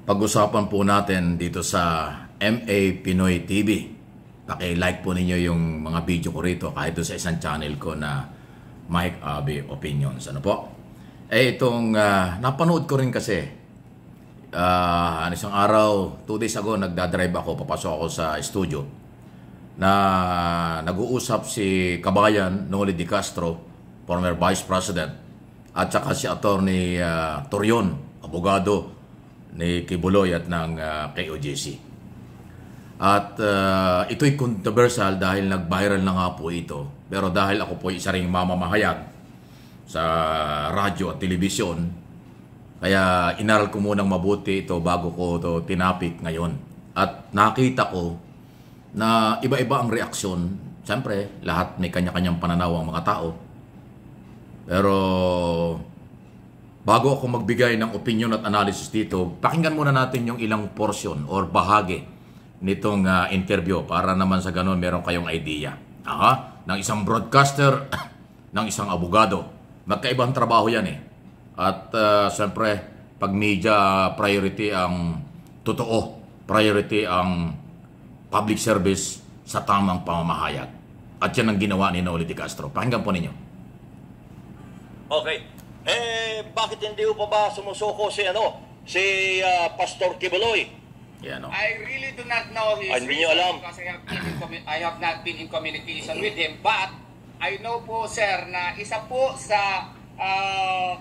Pag-usapan po natin dito sa MA Pinoy TV. Paki-like po ninyo yung mga video ko rito kahit doon sa isang channel ko na Mike Abe Opinions. Ano po? Itong napanood ko rin kasi isang araw, 2 days ago, nagdadrive ako, papasok ako sa studio na nag-uusap si Kabayan Noli Di Castro, former Vice President, at saka si Attorney Torion, abogado ni Kibuloy at ng KOJC. At ito'y controversial dahil nag-viral na nga po ito. Pero dahil ako po isa ring mamamahayag sa radyo at telebisyon, kaya inaral ko munang mabuti ito bago ko ito tinapik ngayon. At nakita ko na iba-iba ang reaksyon. Siyempre, lahat may kanya-kanyang pananaw ang mga tao. Pero bago ako magbigay ng opinion at analysis dito, pakinggan muna natin yung ilang portion or bahagi nitong interview para naman sa ganun meron kayong idea. Ng isang broadcaster, ng isang abogado. Magkaibang trabaho yan eh. At siyempre, pag media, priority ang totoo. Priority ang public service sa tamang pamamahayag. At yan ang ginawa ni Noli Di Castro. Pakinggan po ninyo. Okay. Bakit hindi pa ba sumusuko si Pastor Kibuloy? Yeah, no. I really do not know his Hindi niyo alam. because I have not been in communication with him. But I know po, sir, na isa po sa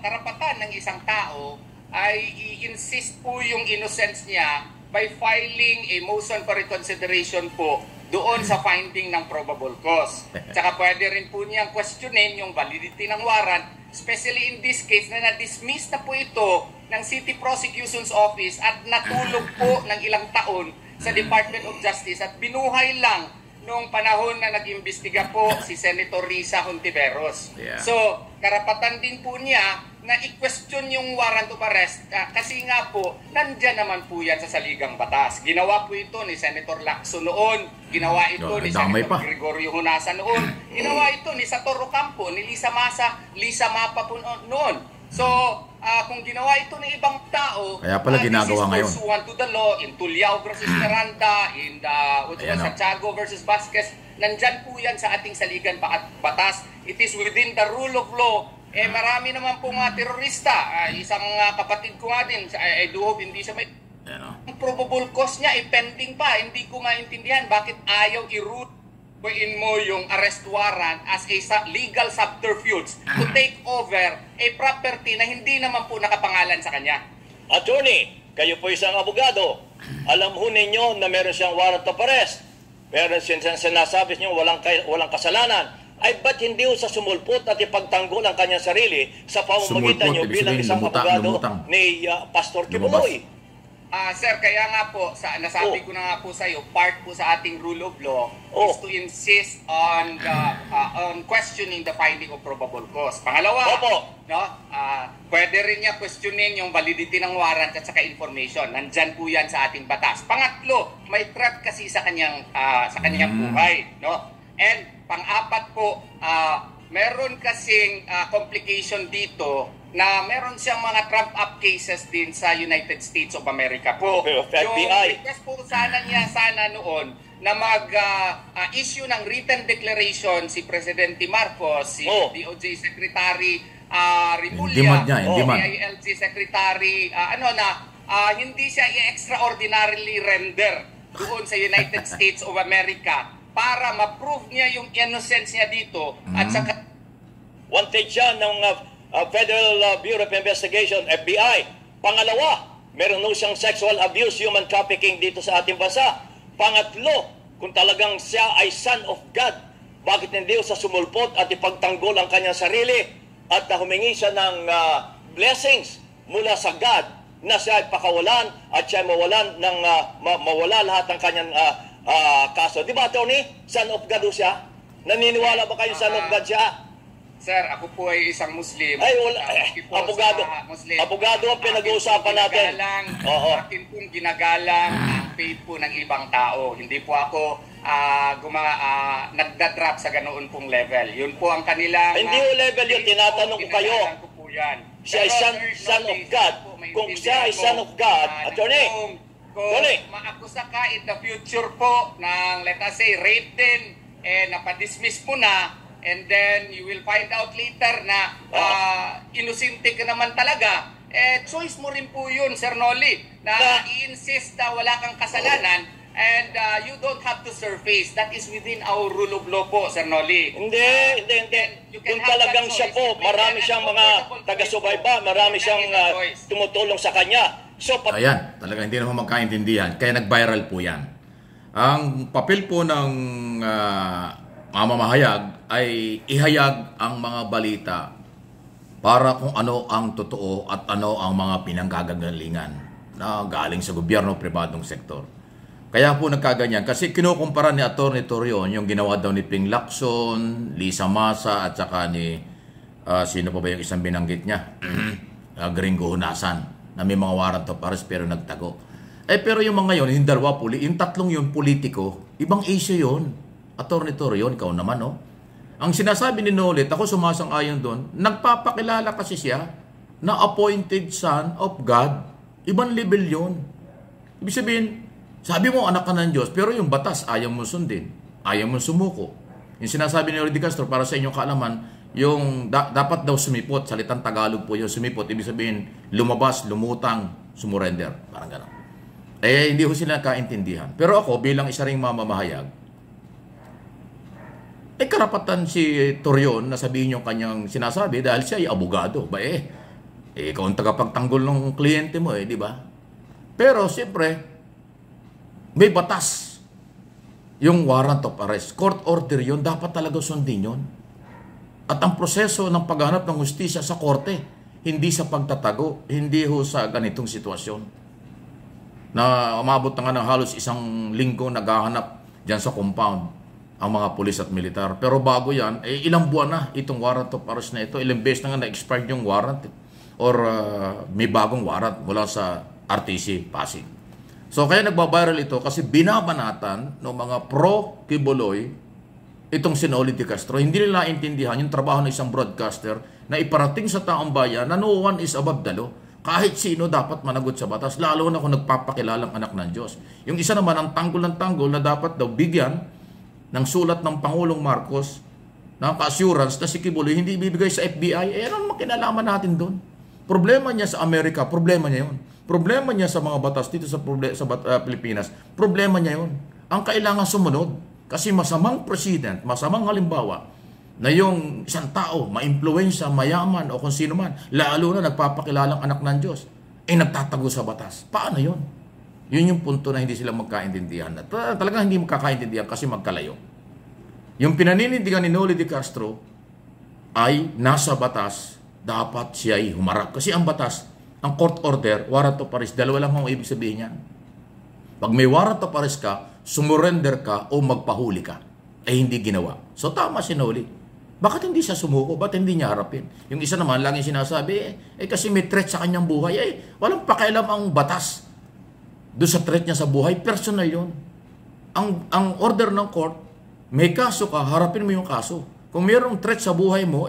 karapatan ng isang tao ay i-insist po yung innocence niya by filing a motion for reconsideration po doon sa finding ng probable cause. Tsaka pwede rin po niyang questionin yung validity ng warrant, especially in this case na na-dismiss na po ito ng City Prosecution's Office at natulog po ng ilang taon sa Department of Justice at binuhay lang noong panahon na nag-imbestiga po si Senator Risa Hontiveros. Yeah. So, karapatan din po niya na i-question yung warrant of arrest kasi nga po, nandyan naman po yan sa saligang batas. Ginawa po ito ni Senator Lacson noon, ginawa ito ni Senator Gregorio Hunasa noon, ginawa ito ni Satoro Campo, ni Lisa Mapa po noon. So, kung ginawa ito ng ibang tao, kaya pala ginagawa ngayon. This is pursuant to the law, in Tuliao versus Miranda, in Santiago versus Vasquez, nandyan po yan sa ating saligan batas. It is within the rule of law. Marami naman po mga terorista. Isang kapatid ko nga din, I do hope hindi siya may... Ang probable cause niya, pending pa. Hindi ko maintindihan bakit ayaw i-root mo yung arrest warrant as a legal subterfuge to take over a property na hindi naman po nakapangalan sa kanya. Attorney, kayo po isang abogado. Alam ho ninyo na meron siyang warrant of arrest. Meron siyang sinasabi niyo walang kasalanan. Ay ba't hindi sa sumulpot at ipagtanggol ang kanyang sarili sa pamamagitan niyo bilang isang abogado ni Pastor Kibuloy? Sir, kaya nga po, nasabi ko na nga po sa iyo, part po sa ating rule of law is to insist on on questioning the finding of probable cause. Pangalawa, pwede rin niya questionin yung validity ng warrant at saka information. Nandyan po yan sa ating batas. Pangatlo, may threat kasi sa kanyang buhay. No? And pang-apat po, meron kasing complication dito na meron siyang mga trump-up cases din sa United States of America po. FBI. Yung request po sana noon na mag-issue ng written declaration si Presidente Marcos, si DOJ Secretary Rimulya, DILG Secretary, hindi siya i-extraordinarily render doon sa United States of America para ma-prove niya yung innocence niya dito at saka wanted siya ng Federal Bureau of Investigation, FBI. Pangalawa, meron siyang sexual abuse, human trafficking dito sa ating bansa. Pangatlo, kung talagang siya ay son of God, bakit hindi sa sumulpot at ipagtanggol ang kanyang sarili at humingi siya ng blessings mula sa God na siya ay pakawalan at siya ay mawala lahat ng kanyang kaso. Di ba, Tony? Son of God siya? Naniniwala ba kayo son of God siya? Sir, ako po ay isang Muslim. Ay, wala. Abogado ang pinag-uusapan natin. Akin pong ginagalang ang faith po ng ibang tao. Hindi po ako nagdadrop sa ganoon pong level. Yun po ang kanilang... Hindi yung level yun, tinatanong ko kayo. Ko po yan. siya ay son of God. Kung siya ay son of God, attorney, kung maakusa ka in the future po ng, let us say, rape din, napadismiss mo na, and then you will find out later na inosente ka naman talaga, choice mo rin po yun, Sir Noli, na i-insist na wala kang kasalanan, and you don't have to surface. That is within our rule of law po, Sir Noli. Hindi. Kung talagang siya po, marami siyang mga taga-subayba, marami siyang tumutulong sa kanya. So, Ayan, talaga hindi naman magkaintindihan. Kaya nag-viral po yan. Ang papel po ng mamamahayag ay ihayag ang mga balita para kung ano ang totoo at ano ang mga pinanggagalingan na galing sa gobyerno, pribadong sektor. Kaya po nagkaganyan. Kasi kinukumpara ni Atty. Torion yung ginawa daw ni Ping Lacson, Lisa Masa, at saka ni sino pa ba yung isang binanggit niya? Gringo Hunasan, na may mga warrant of arrest pero nagtago. Pero yung mga yun, yung dalawa, yung tatlong yun politiko, ibang issue yun. Atty. Torion, ikaw naman, no? Ang sinasabi ni Nolit, ako sumasang-ayon doon, nagpapakilala kasi siya na appointed son of God. Ibang level yun. Ibig sabihin, sabi mo anak ka ng Diyos, pero yung batas ayaw mo sundin. Ayaw mo sumuko. Yung sinasabi ni Rolly Castro, para sa inyong kaalaman, yung dapat daw sumipot, salitang Tagalog po yung sumipot, ibig sabihin, lumabas, lumutang, sumurrender. Parang gano'n. Hindi ko sila kaintindihan. Pero ako, bilang isa ring mamamahayag, karapatan si Torion na sabihin yung kanyang sinasabi dahil siya ay abogado. Ikaw ang tagapagtanggol ng kliyente mo, di ba? Pero, siyempre, may batas. Yung warrant of arrest. Court order yun, dapat talaga sundin yun. At ang proseso ng paghanap ng hustisya sa korte, hindi sa pagtatago, hindi ho sa ganitong sitwasyon. Na umabot na nga ng halos isang linggo naghahanap dyan sa compound ang mga pulis at militar. Pero bago yan, ilang buwan na itong warrant of arrest na ito. Ilang beses na nga na-expired yung warrant or may bagong warrant mula sa RTC Pasig. So kaya nagbabiral ito kasi binabanatan ng mga pro-Kibuloy itong si Noli de Castro. Hindi nila intindihan yung trabaho ng isang broadcaster na iparating sa taong bayan na no one is above the law. Kahit sino dapat managot sa batas, lalo na kung nagpapakilalang anak ng Diyos. Yung isa naman ang tanggol ng tanggol na dapat daw bigyan ng sulat ng Pangulong Marcos na ka-assurance na si Kibuloy hindi ibibigay sa FBI. Ano naman kinalaman natin doon? Problema niya sa Amerika, problema niya yun. Problema niya sa mga batas dito sa Pilipinas, problema niya yun. Ang kailangan sumunod. Kasi masamang president, masamang halimbawa, na yung isang tao, ma-influensya, mayaman, o kung sino man, lalo na nagpapakilalang anak ng Diyos, nagtatago sa batas. Paano yun? Yun yung punto na hindi sila magkaintindihan. Talagang hindi magkakaintindihan kasi magkalayo. Yung pinaninindigan ni Noli de Castro ay nasa batas, dapat siya ay humarap. Kasi ang batas, ang court order, warrant of arrest, dalawa lang ang ibig sabihin yan. Pag may warrant of arrest ka, sumurrender ka o magpahuli ka, hindi ginawa. So tama si Noli. Bakit hindi siya sumuko? Bakit hindi niya harapin? Yung isa naman, lagi sinasabi, kasi may threat sa kanyang buhay. Walang pakialam ang batas doon sa threat niya sa buhay. Personal yun. Ang order ng court, may kaso ka, harapin mo yung kaso. Kung mayroong threat sa buhay mo,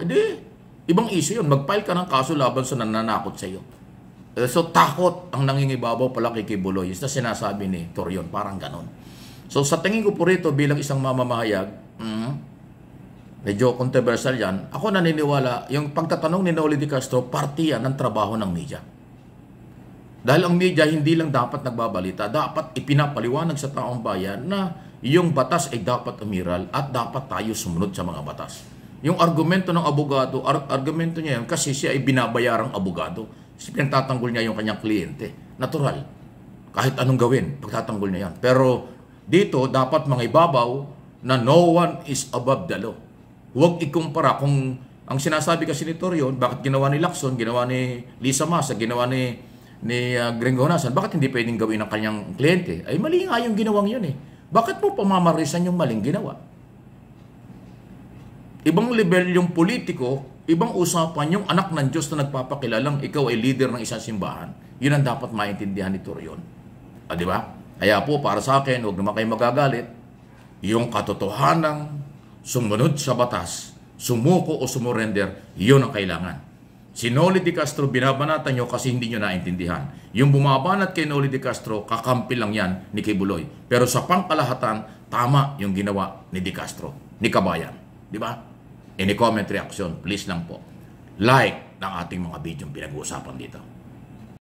ibang issue yun. Mag-file ka ng kaso laban sa nananakot sa iyo. So, takot ang nangingibabaw pala kay Kibuloy. Yung sinasabi ni Torion, parang ganon. So, sa tingin ko po rito bilang isang mamamahayag, medyo controversial yan. Ako naniniwala, yung pagtatanong ni Noli de Castro, parte yan ng trabaho ng media. Dahil ang media hindi lang dapat nagbabalita, dapat ipinapaliwanag sa taong bayan na yung batas ay dapat umiral at dapat tayo sumunod sa mga batas. Yung argumento ng abogado, argumento niya yan kasi siya ay binabayarang abogado. Pinagtatanggol niya yung kanyang kliyente. Natural. Kahit anong gawin, pagtatanggol niya yan. Pero dito, dapat mga ibabaw na no one is above the law. Huwag ikumpara kung ang sinasabi kasi ni Torion, bakit ginawa ni Lacson, ginawa ni Lisa Masa, ginawa ni Gringo Hunasan, bakit hindi pwedeng gawin ng kanyang kliyente? Mali nga yung ginawang yun Bakit mo pamamarisan yung maling ginawa? Ibang level yung politiko, ibang usapan yung anak ng Diyos na nagpapakilalang ikaw ay leader ng isang simbahan. Yun ang dapat maintindihan ni Torion. Di ba? Kaya po, para sa akin, huwag naman kayo magagalit. Yung katotohanang sumunod sa batas, sumuko o sumurrender, yun ang kailangan. Si Noli De Castro, binabanatan nyo kasi hindi nyo naintindihan. Yung bumabanat kay Noli De Castro, kakampi lang yan ni Kibuloy. Pero sa pangkalahatan, tama yung ginawa ni De Castro, ni Kabayan. Di ba? Any comment, reaction, please lang po. Like ng ating mga video pinag-uusapan dito.